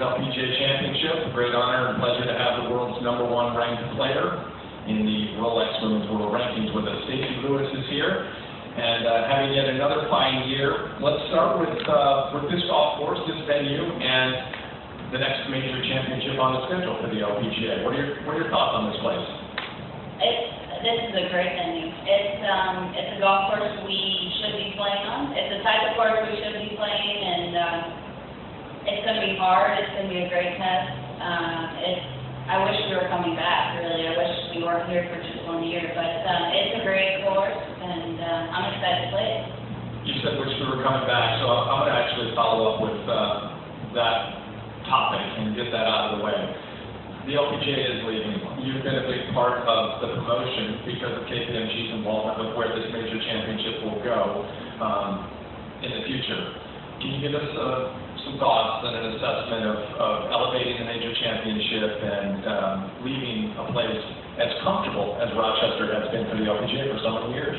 LPGA Championship. A great honor and pleasure to have the world's #1 ranked player in the Rolex Women's World Rankings with us. Stacy Lewis is here, and having yet another fine year. Let's start with this golf course, this venue, and the next major championship on the schedule for the LPGA. What are your thoughts on this place? This is a great venue. It's a golf course we should be playing on. It's the type of course we should be playing, and it's going to be hard. It's going to be a great test. I wish we were coming back, really. I wish we weren't here for just 1 year, but it's a great course, and I'm excited to play it. You said wish we were coming back, so I'm going to actually follow up with that topic and get that out of the way. The LPGA is leaving. You've been a big part of the promotion because of KPMG's involvement with where this major championship will go in the future. Can you give us some thoughts and an assessment of elevating the major championship and leaving a place as comfortable as Rochester has been for the LPGA for so many years?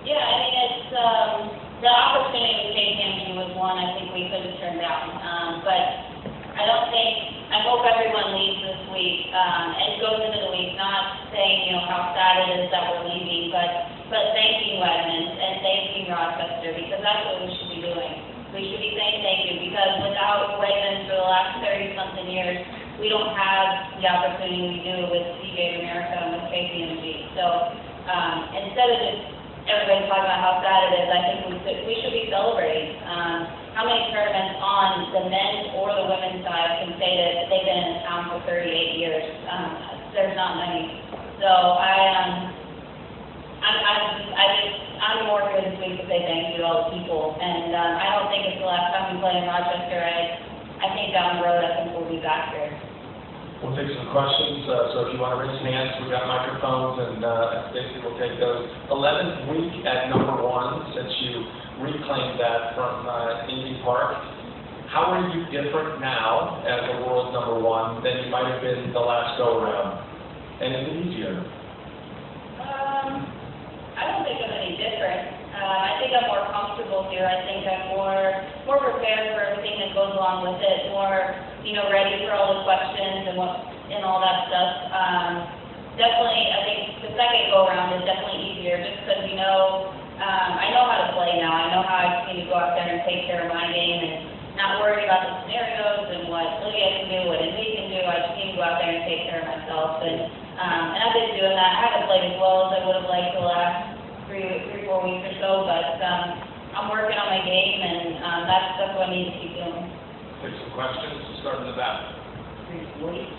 Yeah, I mean, it's the opportunity with KPMG was one I think we could have turned down, but I hope everyone leaves this week and goes into the week not saying, how sad it is that we're leaving, but thanking Wegmans and thanking Rochester, because that's what we should be doing. We should be saying thank you, because without Wegmans for the last 30-something years, we don't have the opportunity we do with CJ America and with KPMG. So instead of just everybody talking about how sad it is, I think we should be celebrating. How many tournaments on the men's or the women's side can say that they've been in town for 38 years? There's not many. So I'm more here this week to say thank you to all the people. And I don't think it's the last time we play in Rochester. I think down the road, I think we'll be back here. We'll take some questions, so if you want to raise hands, we've got microphones, and Stacy will take those. 11th week at #1 since you reclaimed that from Indy Park. How are you different now as the world's #1 than you might have been the last go-around? And is it easier? I don't think I'm any different. I think I'm more comfortable here. I think I'm more prepared for everything that goes along with it, more ready for all the questions and all that stuff. Definitely, I think the second go-around is definitely easier, just because I know how to play now. I know how I just need to go out there and take care of my game and not worry about the scenarios and what Lydia can do, what Indy can do. I just need to go out there and take care of myself. And I've been doing that. I haven't played as well as I would have liked the last 3-4 weeks or so, but I'm working on my game, and that's what I need to keep doing. Take some questions. Start in the back.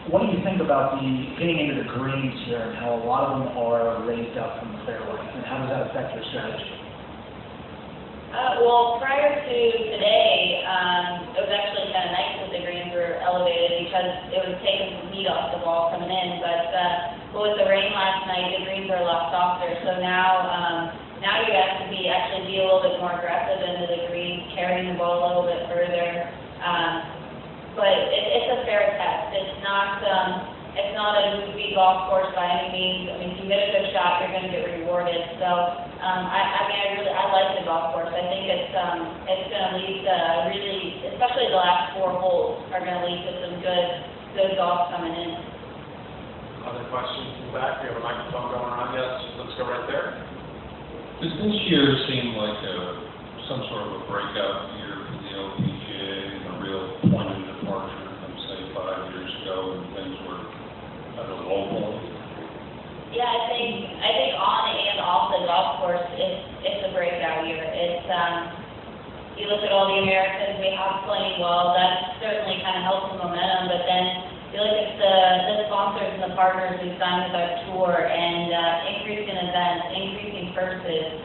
What do you think about the getting into the greens here and how a lot of them are raised up from the fairway, and how does that affect your strategy? Well, prior to today, it was actually kind of nice that the greens were elevated because it was taking some heat off the ball coming in. But with the rain last night, the greens are a lot softer. So now you have to be a little bit more aggressive into the greens, carrying the ball a little bit further. But it's a fair test. It's not a goofy golf course by any means. I mean, if you hit a good shot, you're going to get rewarded. So I like the golf course. I think it's going to lead to especially the last 4 holes are going to lead to some good golf coming in. Other questions in the back? We have a microphone going around. Yes, let's go right there. Does this year seem like some sort of a breakout year for the LPGA and a real point of departure from, say, 5 years ago when things were at a low point? Yeah, I think on and off the golf course, it's a breakout year. You look at all the Americans we have playing well, that certainly kind of helps the momentum, but then you look at the sponsors and the partners who signed with our tour, and increasing events, increasing purses,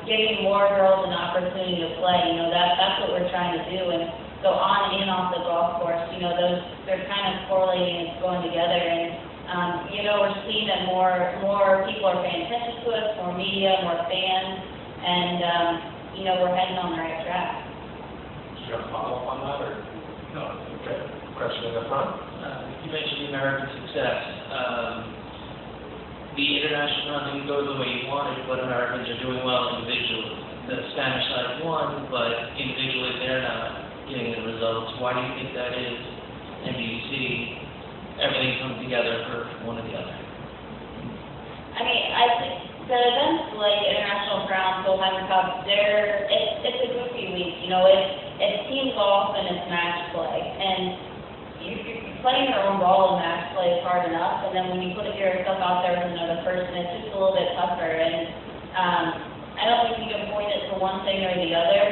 giving more girls an opportunity to play. That's what we're trying to do. And so on and off the golf course, they're kind of correlating and going together. And we're seeing that more people are paying attention to us, more media, more fans, and we're heading on the right track. Do you have a follow-up on that, or no? Okay. Question in the front. You mentioned American success. The international run didn't go the way you wanted, but Americans are doing well individually. The Spanish side won, but individually they're not getting the results. Why do you think that is? And do you see everything come together for one or the other? I mean, I think the events like International Crown, Full-Time Cup, it's a goofy week, you know, it's team golf and it's match play, and you're playing your own ball in match play is hard enough, and then when you put yourself out there with another person, it's just a little bit tougher, and I don't think you can point it to one thing or the other.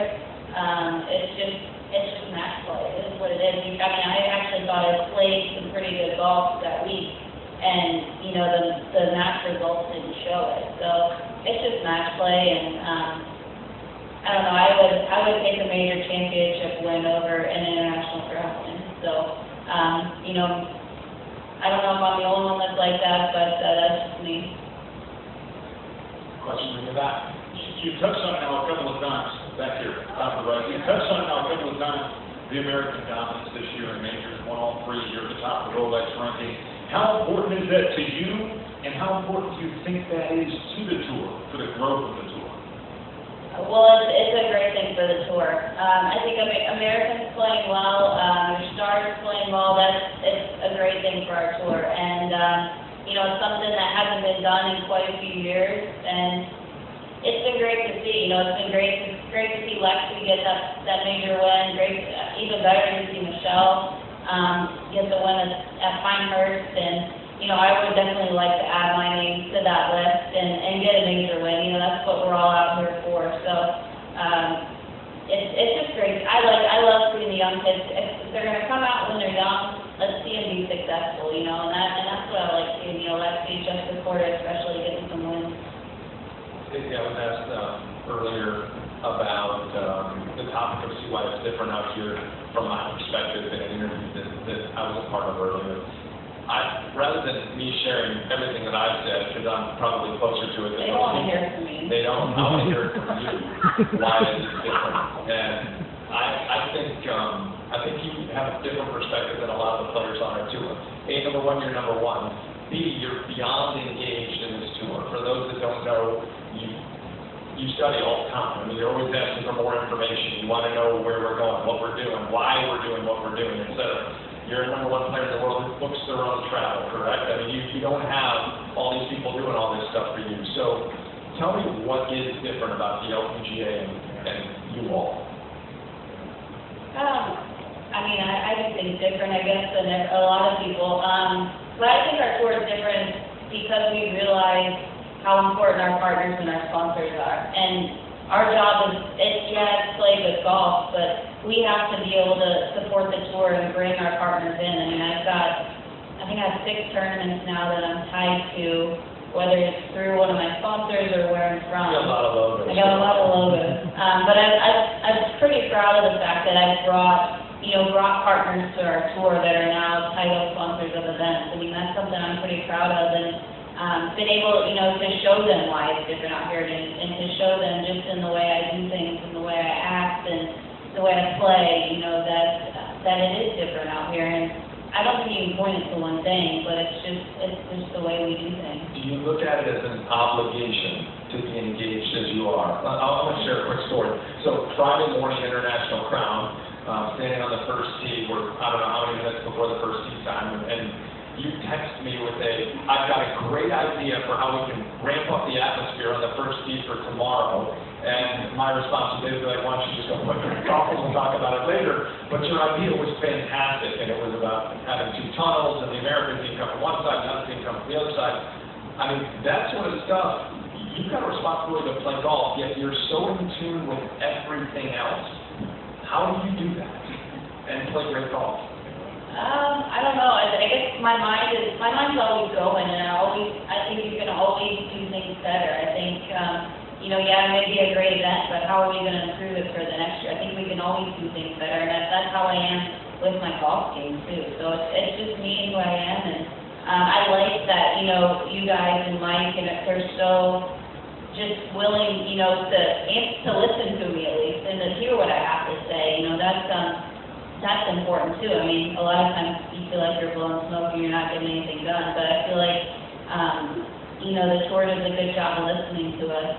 It's just match play. It is what it is. I mean, I actually thought I played some pretty good golf that week, and you know the match results didn't show it. So it's just match play, and I don't know. I would take a major championship win over an international crown win. So you know, I don't know if I'm the only one that's like that, but that's just me. Question in the back. You touched on it now a couple of times, back here, on the right. You touched on it now a couple of times, the American dominance this year in majors, won all three, you're at the top of the Rolex ranking. How important is that to you, and how important do you think that is to the tour, for the growth of the tour? Well, it's a great thing for the tour. I think Americans playing well, your stars playing well, it's a great thing for our tour. And, you know, it's something that hasn't been done in quite a few years, and it's been great to see. You know, it's been great to see Lexi get that major win. Even better to see Michelle get the win at Pinehurst. And you know, I would definitely like to add my name to that list and get a major win. You know, that's what we're all out here for. So it's just great. I love seeing the young kids. If they're going to come out when they're young, let's see them be successful. You know, and that's what I like seeing. You know, Lexi, Jessica Porter, especially getting some wins. I was asked earlier about the topic of see why it's different out here from my perspective in an interview that I was a part of earlier. Rather than me sharing everything that I've said, because I'm probably closer to it than They don't most want to people. hear from me. They don't. I want to hear it from you. Why is it different? And I think you have a different perspective than a lot of the players on our tour. A, number one, you're number one. B, you're beyond engaged in this tour. For those that don't know, you study all the time. I mean, you're always asking for more information. You want to know where we're going, what we're doing, why we're doing what we're doing, etc. You're the number one player in the world who books their own travel, correct? I mean, you don't have all these people doing all this stuff for you. So tell me what is different about the LPGA and you all. I mean, I just think different, I guess, than a lot of people. But I think our tour is different because we realize how important our partners and our sponsors are. And our job is to play good golf, but we have to be able to support the tour and bring our partners in. I mean, I think I have 6 tournaments now that I'm tied to, whether it's through one of my sponsors or where I'm from. You got a lot of logos. I got a lot of logos. But I'm pretty proud of the fact that I've brought partners to our tour that are now title sponsors of events. I mean, that's something I'm pretty proud of, and been able, to show them why it's different out here, and to show them just in the way I do things, and the way I act, and the way I play, that it is different out here. And I don't think you can point it to one thing, but it's just the way we do things. Do you look at it as an obligation to be engaged as you are? I want to share a quick story. So Friday morning, International Crown, standing on the first tee, I don't know how many minutes before the first tee time, and you text me with I've got a great idea for how we can ramp up the atmosphere on the first tee for tomorrow. And my response was like, why don't you just go play golf and we'll talk about it later. But your idea was fantastic, and it was about having 2 tunnels, and the American team come from one side, the other team come from the other side. I mean, that sort of stuff, you've got a responsibility to play golf, yet you're so in tune with everything else. How do you do that and play great golf? I don't know. I guess my mind's always going, and I think you can always do things better. I think, it may be a great event, but how are we going to improve it for the next year? I think we can always do things better, and that's how I am with my golf game too. So it's just me and who I am, and I like that, you guys and Mike, and they're so just willing, to listen to me at least, and to hear what I have to say. That's important too. I mean, a lot of times you feel like you're blowing smoke and you're not getting anything done, but I feel like, the tour does a good job of listening to us.